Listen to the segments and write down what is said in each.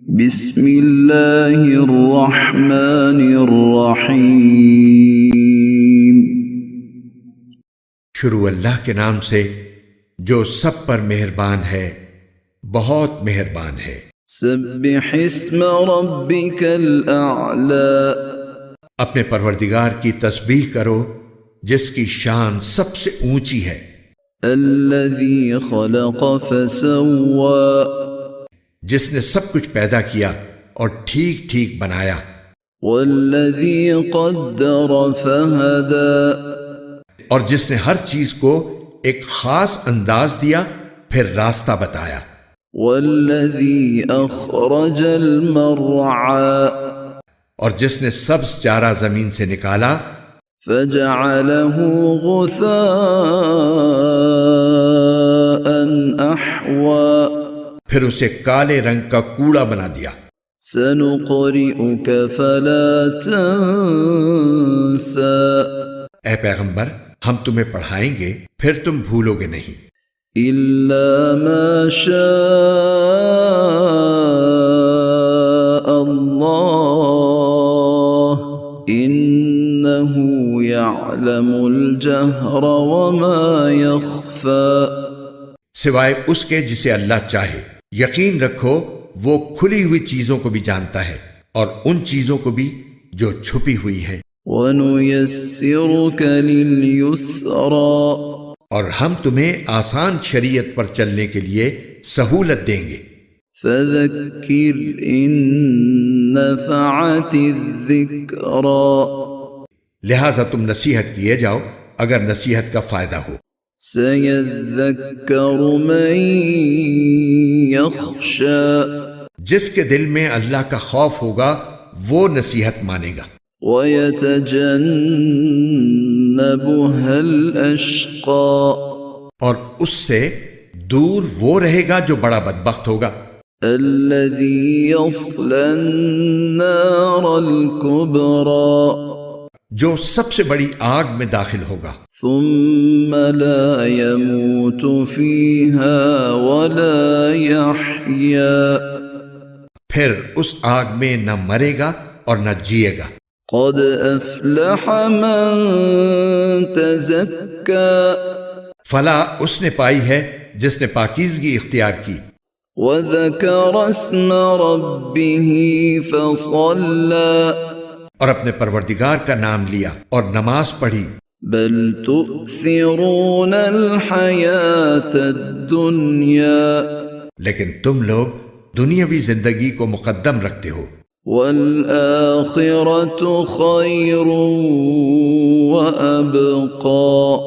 بسم اللہ الرحمن الرحیم۔ شروع اللہ کے نام سے جو سب پر مہربان ہے، بہت مہربان ہے۔ سبح اسم ربک الاعلی۔ اپنے پروردگار کی تسبیح کرو جس کی شان سب سے اونچی ہے۔ الذی خلق فسوی، جس نے سب کچھ پیدا کیا اور ٹھیک ٹھیک بنایا۔ والذی قدر فہدی، اور جس نے ہر چیز کو ایک خاص انداز دیا پھر راستہ بتایا۔ والذی اخرج المرعی، اور جس نے سبز چارہ زمین سے نکالا فجعلہ غثاء احوی، پھر اسے کالے رنگ کا کوڑا بنا دیا۔ سنقرئک فلا تنسى، اے پیغمبر ہم تمہیں پڑھائیں گے پھر تم بھولو گے نہیں، الا ما شاء اللہ انہ یعلم الجہر وما یخفی، سوائے اس کے جسے اللہ چاہے۔ یقین رکھو وہ کھلی ہوئی چیزوں کو بھی جانتا ہے اور ان چیزوں کو بھی جو چھپی ہوئی ہیں۔ وَنُيَسِّرُكَ لِلْيُسْرَى، اور ہم تمہیں آسان شریعت پر چلنے کے لیے سہولت دیں گے۔ فَذَكِّرْ إِن نَفَعَتِ الذِّكْرَى، لہٰذا تم نصیحت کیے جاؤ اگر نصیحت کا فائدہ ہو۔ سَيَذَّكَّرُ مَن يَخْشَى، جس کے دل میں اللہ کا خوف ہوگا وہ نصیحت مانے گا۔ وَيَتَجَنَّبُهَا الْأَشْقَى، اور اس سے دور وہ رہے گا جو بڑا بدبخت ہوگا۔ الَّذِي يَصْلَى النَّارَ الْكُبْرَى، جو سب سے بڑی آگ میں داخل ہوگا۔ ثُمَّ لَا يَمُوتُ فِيهَا وَلَا يَحْيَا، پھر اس آگ میں نہ مرے گا اور نہ جیے گا۔ قد افلح من تزکا، فلاح اس نے پائی ہے جس نے پاکیزگی اختیار کی۔ وذکر اسم ربہ فصلی، اور اپنے پروردگار کا نام لیا اور نماز پڑھی۔ بل تؤثرون الحیاة الدنیا، لیکن تم لوگ دنیاوی زندگی کو مقدم رکھتے ہو، والآخرة خیر وابقى،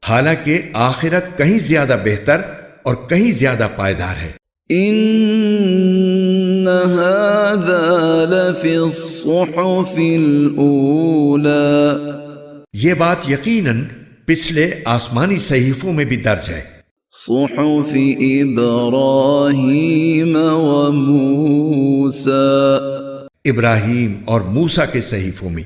حالانکہ آخرت کہیں زیادہ بہتر اور کہیں زیادہ پائیدار ہے۔ ان هذا لفی الصحف الاولى، یہ بات یقیناً پچھلے آسمانی صحیفوں میں بھی درج ہے۔ صحف ابراہیم وموسیٰ، ابراہیم اور موسیٰ کے صحیفوں میں۔